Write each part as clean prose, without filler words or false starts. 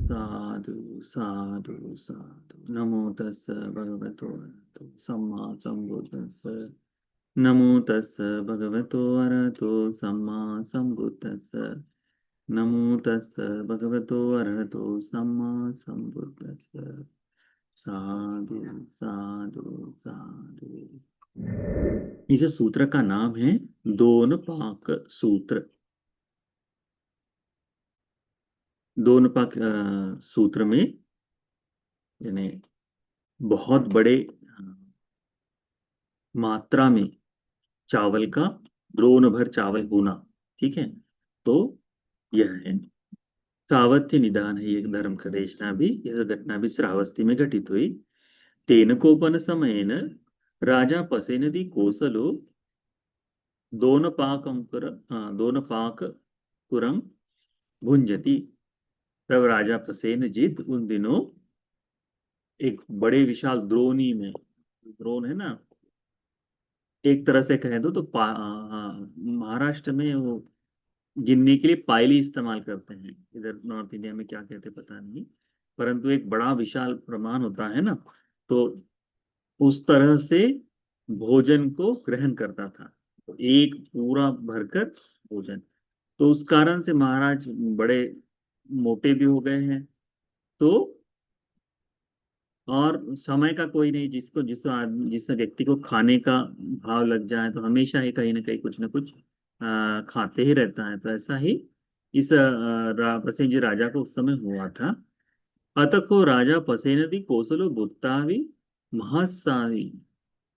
साधु साधु साधु। नमो तस् भगवतो अरहतो सम्मा सम्बुद्धस्स। नमो तस् भगवतो अरहतो सम्मा सम्बुद्धस्स। नमो तस् भगवतो अरहतो सम्मा सम्बुद्धस्स। साधु साधु साधु। इस सूत्र का नाम है दोनपाक सूत्र। दोनपाक सूत्र में यानी बहुत बड़े मात्रा में चावल का द्रोण भर चावल होना, ठीक है। तो यह है सावत्य निदान है। एक धर्म का देशना भी, यह घटना भी श्रावस्ती में घटित हुई। तेन कोपन समयेन राजा पसेनदी कोसलो दोनपाकपुरम भुंजती। तब राजा प्रसेनजीत उन दिनों एक बड़े विशाल द्रोणी में, द्रोण है ना, एक तरह से कह दो तो महाराष्ट्र में वो गिनने के लिए पायली इस्तेमाल करते हैं। इधर नॉर्थ इंडिया में क्या कहते पता नहीं, परंतु एक बड़ा विशाल प्रमाण होता है ना, तो उस तरह से भोजन को ग्रहण करता था। तो एक पूरा भरकर भोजन। तो उस कारण से महाराज बड़े मोटे भी हो गए हैं। तो और समय का कोई नहीं, जिसको जिस व्यक्ति को खाने का भाव लग जाए तो हमेशा ही कहीं ना कहीं कुछ ना कुछ खाते ही रहता है। तो ऐसा ही इस प्रसेनजी राजा को उस समय हुआ था। अतको राजा पसेनदी कौशलो भुत्तावी महस्सावी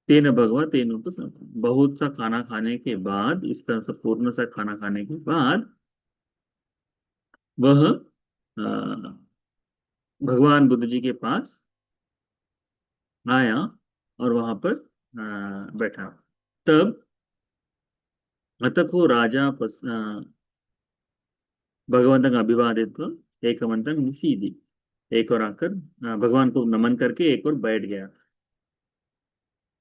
तेन भगवा तेन बहुत सा खाना खाने के बाद, इस तरह से पूर्ण सा खाना खाने के बाद वह भगवान बुद्ध जी के पास आया और वहां पर बैठा। तब अतको राजा भगवंत अभिवादित एक मंत्र निसीदी, एक और आकर भगवान को नमन करके एक और बैठ गया।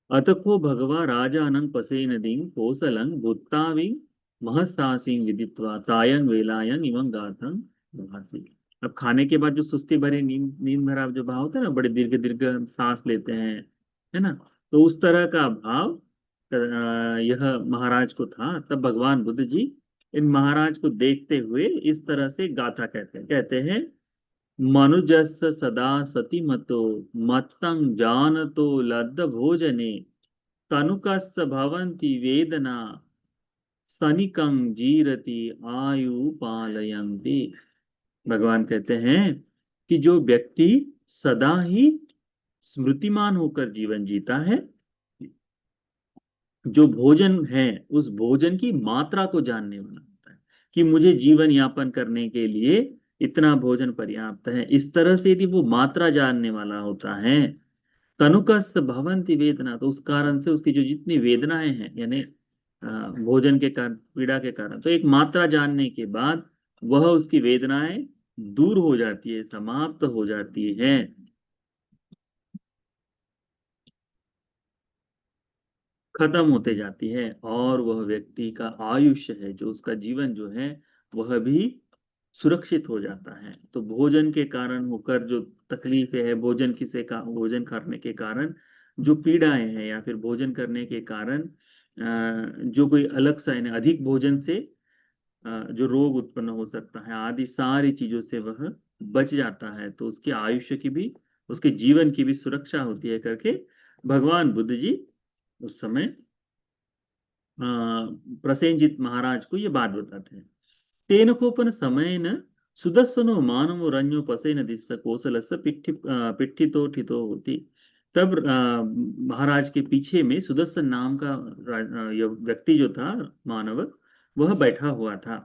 अतको भगवा राजा अनंग पसेन दिंग कोसलं भुत्ताविंग महसासिंग विदित्वा तायंग वेलायंग इवं गाथंग भासी। अब खाने के बाद जो सुस्ती भरी नींद नींद भरा जो भाव होता है ना, बड़े दीर्घ दीर्घ सांस लेते हैं, है ना, तो उस तरह का भाव यह महाराज को था। तब भगवान बुद्ध जी इन महाराज को देखते हुए इस तरह से गाथा कहते हैं मनुजस् सदा सती मतो मत्तं जानतो लद्ध भोजने तनुकस्य भवन्ति वेदना सनिकं जीरति आयु पालयन्ति। भगवान कहते हैं कि जो व्यक्ति सदा ही स्मृतिमान होकर जीवन जीता है, जो भोजन है उस भोजन की मात्रा को जानने वाला होता है कि मुझे जीवन यापन करने के लिए इतना भोजन पर्याप्त है, इस तरह से यदि वो मात्रा जानने वाला होता है, तनुकस भवंति वेदना, तो उस कारण से उसकी जो जितनी वेदनाएं हैं यानी भोजन के कारण पीड़ा के कारण, तो एक मात्रा जानने के बाद वह उसकी वेदनाएं दूर हो जाती है, समाप्त हो जाती है, खत्म होते जाती है। और वह व्यक्ति का आयुष्य है, जो उसका जीवन जो है वह भी सुरक्षित हो जाता है। तो भोजन के कारण होकर जो तकलीफें है, भोजन करने के कारण जो पीड़ाएं हैं, या फिर भोजन करने के कारण जो कोई अलग सा यानी अधिक भोजन से जो रोग उत्पन्न हो सकता है, आदि सारी चीजों से वह बच जाता है। तो उसके आयुष्य की भी, उसके जीवन की भी सुरक्षा होती है करके भगवान बुद्ध जी उस समय प्रसेनजित महाराज को ये बात बताते हैं। तेन कोपन समय न सुदर्शनो मानवो रण्यो पसेन दिस्स कौशलस्य पिट्ठितो ठितो होती। तब महाराज के पीछे में सुदर्शन नाम का व्यक्ति जो था, मानव, वह बैठा हुआ था।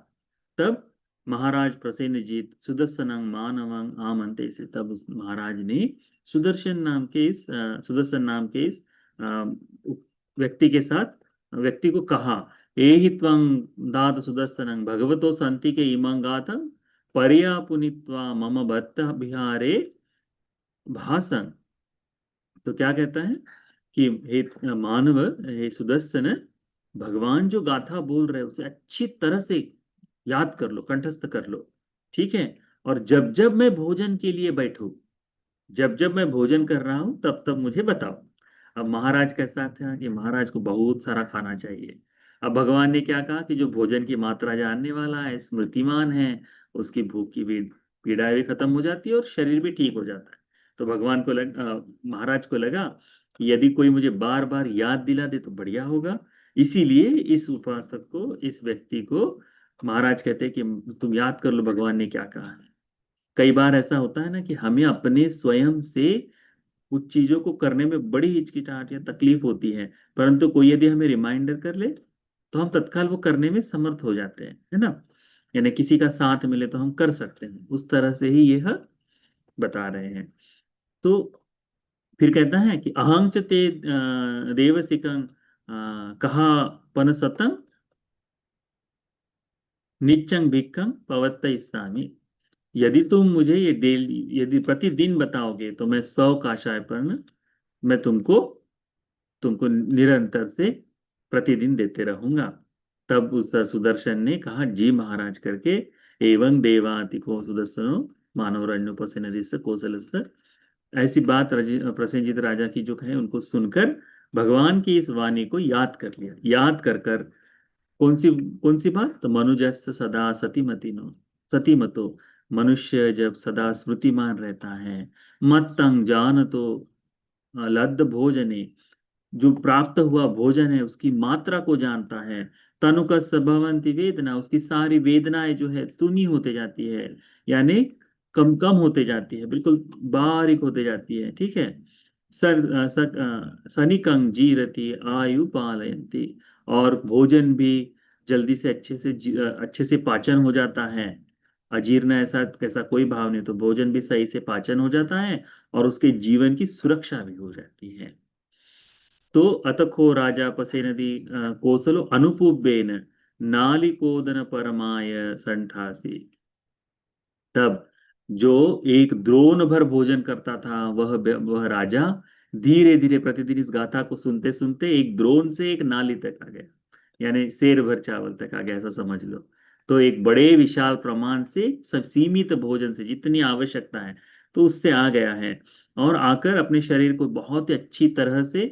तब महाराज प्रसेनजीत सुदर्शन मानवं आमंते से, तब उस महाराज ने सुदर्शन नाम के इस व्यक्ति के साथ, व्यक्ति को कहा, एहि त्वं दात सुदर्शनं भगवतो संति के इमं गातं पर्यापुनित्वा मम भक्त बिहारे भासन। तो क्या कहता है कि हे मानव, हे सुदर्शन, भगवान जो गाथा बोल रहे हैं उसे अच्छी तरह से याद कर लो, कंठस्थ कर लो, ठीक है। और जब जब मैं भोजन के लिए बैठूं, जब जब मैं भोजन कर रहा हूं तब तब मुझे बताओ। अब महाराज कैसा था कि महाराज को बहुत सारा खाना चाहिए। अब भगवान ने क्या कहा कि जो भोजन की मात्रा जानने वाला है, स्मृतिमान है, उसकी भूख की भी पीड़ा भी खत्म हो जाती है और शरीर भी ठीक हो जाता है। तो भगवान को महाराज को लगा कि यदि कोई मुझे बार बार याद दिला दे तो बढ़िया होगा। इसीलिए इस उपासक को, इस व्यक्ति को महाराज कहते हैं कि तुम याद कर लो भगवान ने क्या कहा है। कई बार ऐसा होता है ना कि हमें अपने स्वयं से कुछ चीजों को करने में बड़ी हिचकिचाहट या तकलीफ होती है, परंतु कोई यदि हमें रिमाइंडर कर ले तो हम तत्काल वो करने में समर्थ हो जाते हैं, है ना। यानी किसी का साथ मिले तो हम कर सकते हैं, उस तरह से ही यह बता रहे हैं। तो फिर कहता है कि अहं च ते देवसिकं कहा पन सतम निच्चंग भिक्खं पवत्त इस्सामि। यदि तुम मुझे ये डेली, यदि प्रतिदिन बताओगे तो मैं 100 काशाय पर्ण मैं तुमको तुमको निरंतर से प्रतिदिन देते रहूंगा। तब उस सुदर्शन ने कहा जी महाराज करके, एवं देवातिको सुदर्शनो मानवरण्योपसेनदिस्य कौशलस्य। ऐसी बात प्रसेनजित राजा की जो है उनको सुनकर भगवान की इस वाणी को याद कर लिया। याद कर कर कौन सी बात, तो मनुजस्य सदा सतीमतिनो सतीमतो, मनुष्य जब सदा स्मृतिमान रहता है, मत्तंग जान तो लद्ध भोजने, जो प्राप्त हुआ भोजन है उसकी मात्रा को जानता है, तनुक भवंति वेदना, उसकी सारी वेदनाएं जो है तुनी होते जाती है, यानी कम कम होते जाती है, बिल्कुल बारीक होते जाती है, ठीक है। सनिकं जीरति आयु पालयन्ति, और भोजन भी जल्दी से अच्छे से पाचन हो जाता है। अजीर्ण ऐसा कैसा कोई भाव नहीं, तो भोजन भी सही से पाचन हो जाता है और उसके जीवन की सुरक्षा भी हो जाती है। तो अतखो राजा पसे नदी कोसलो अनुपुब्बेन नालिकोदन परमाय संठासी। तब जो एक द्रोण भर भोजन करता था वह राजा धीरे धीरे प्रतिदिन इस गाथा को सुनते सुनते एक द्रोण से एक नाली तक आ गया, यानी शेर भर चावल तक आ गया, ऐसा समझ लो। तो एक बड़े विशाल प्रमाण से सब सीमित भोजन से जितनी आवश्यकता है तो उससे आ गया है। और आकर अपने शरीर को बहुत ही अच्छी तरह से,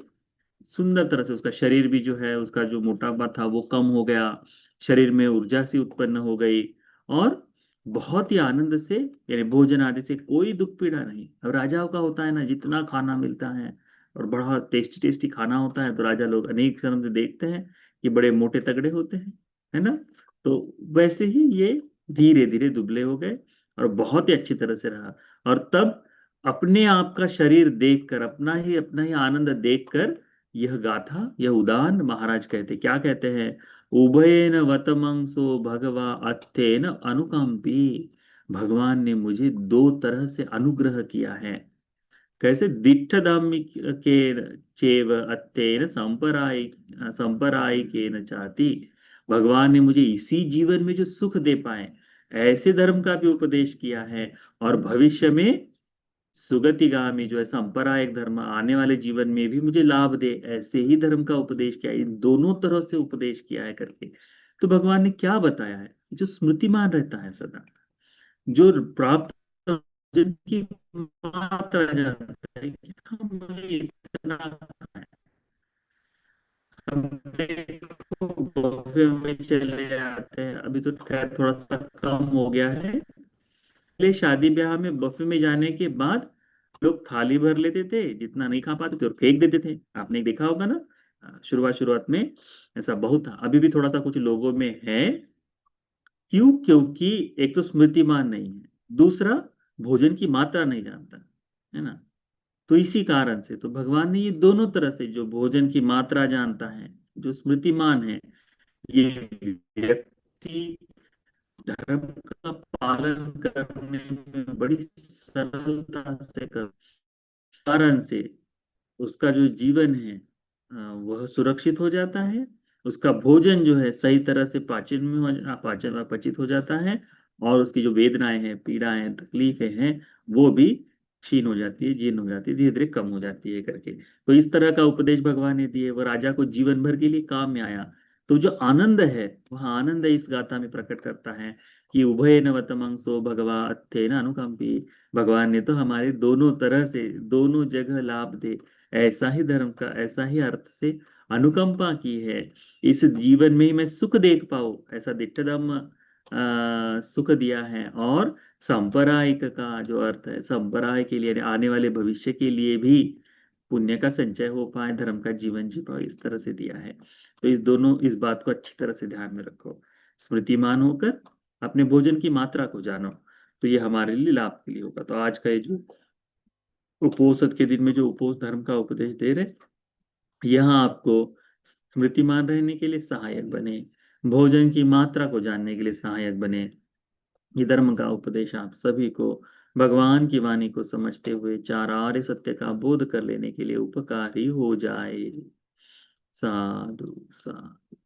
सुंदर तरह से, उसका शरीर भी जो है, उसका जो मोटापा था वो कम हो गया, शरीर में ऊर्जा सी उत्पन्न हो गई, और बहुत ही आनंद से, यानी भोजन आदि से कोई दुख पीड़ा नहीं। अब राजाओं का होता है ना, जितना खाना मिलता है और बड़ा टेस्टी टेस्टी खाना होता है तो राजा लोग अनेक शर्म से देखते हैं कि बड़े मोटे तगड़े होते हैं, है ना। तो वैसे ही ये धीरे धीरे दुबले हो गए और बहुत ही अच्छी तरह से रहा। और तब अपने आप का शरीर देखकर, अपना ही आनंद देखकर यह गाथा, यह उदान महाराज कहते, क्या कहते हैं, उभयन वतमंसो भगवा अत्थेन अनुकंपी। भगवान ने मुझे दो तरह से अनुग्रह किया है। कैसे, दिट्ठदाम्य के चेव अत्थेन संपराय के न चाहती। भगवान ने मुझे इसी जीवन में जो सुख दे पाए ऐसे धर्म का भी उपदेश किया है, और भविष्य में सुगतिगामी जो है संपरायिक धर्म आने वाले जीवन में भी मुझे लाभ दे, ऐसे ही धर्म का उपदेश किया, इन दोनों तरह से उपदेश किया है करके। तो भगवान ने क्या बताया है, जो स्मृतिमान रहता है सदा, जो प्राप्त जिनकी मात्रा जानता है कि हमें इतना खाना है। हम देखो बुफे में चले जाते हैं, अभी तो खैर थोड़ा सा कम हो गया है। पहले शादी ब्याह में बफे में जाने के बाद लोग थाली भर लेते थे, जितना नहीं खा पाते थे और फेंक देते थे, आपने देखा होगा ना। शुरुआत शुरुआत में ऐसा बहुत था, अभी भी थोड़ा सा कुछ लोगों में है। क्यों? क्योंकि एक तो स्मृतिमान नहीं है, दूसरा भोजन की मात्रा नहीं जानता, है ना। तो इसी कारण से तो भगवान ने ये दोनों तरह से, जो भोजन की मात्रा जानता है, जो स्मृतिमान है, ये व्यक्ति धर्म का पालन करने में बड़ी सरलता से कर कारण से उसका जो जीवन है वह सुरक्षित हो जाता है। उसका भोजन जो है सही तरह से पाचन में पाचन पचित हो जाता है, और उसकी जो वेदनाएं हैं, पीड़ाएं हैं, तकलीफें हैं, वो भी क्षीण हो जाती है, जीर्ण हो जाती है, धीरे धीरे कम हो जाती है करके। तो इस तरह का उपदेश भगवान ने दिए, वो राजा को जीवन भर के लिए काम में आया। तो जो आनंद है वह आनंद इस गाथा में प्रकट करता है कि उभय नवतमं सो भगवा अत्थेन अनुकंपी। भगवान ने तो हमारे दोनों तरह से दोनों जगह लाभ दे, ऐसा ही धर्म का ऐसा ही अर्थ से अनुकंपा की है। इस जीवन में ही मैं सुख देख पाऊं ऐसा दिट्ठधम्म सुख दिया है। और सांप्रदायिक का जो अर्थ है, संप्रदाय के लिए आने वाले भविष्य के लिए भी पुण्य का संचय हो पाए, धर्म का जीवन जी पाओ, इस तरह से दिया है। तो इस बात को अच्छी तरह से ध्यान में रखो, स्मृतिमान होकर अपने भोजन की मात्रा को जानो, तो ये हमारे लिए लाभ के लिए होगा। तो आज का ये जो उपोषद के दिन में जो उपोष धर्म का उपदेश दे रहे, यह आपको स्मृतिमान रहने के लिए सहायक बने, भोजन की मात्रा को जानने के लिए सहायक बने। ये धर्म का उपदेश आप सभी को भगवान की वाणी को समझते हुए चार आर्य सत्य का बोध कर लेने के लिए उपकारी हो जाए। साधु साधु।